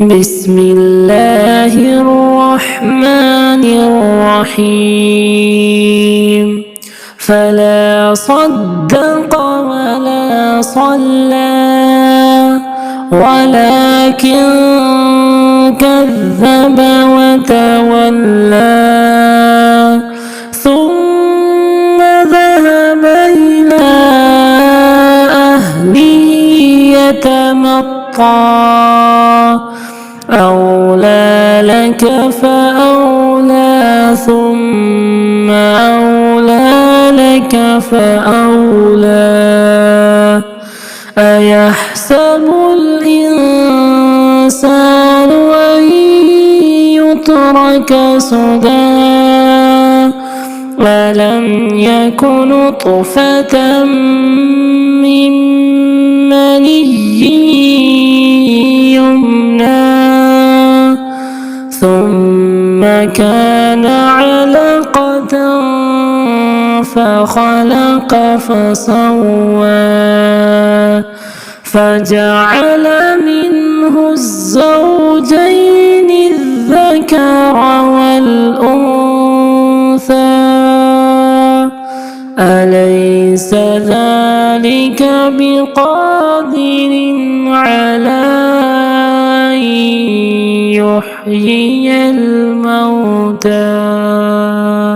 بسم الله الرحمن الرحيم فلا صدق ولا صلى ولكن كذب وتولى ثم ذهب إلى أهله يتمطى أولى لك فأولى ثم أولى لك فأولى أيحسب الإنسان أن يترك سدى ولم يك نطفة من مني يمنى ثم كان علقة فخلق فسوى فجعل منه الزوجين الذكر والأنثى أليس ذلك بقادر على أن يحيي الموتى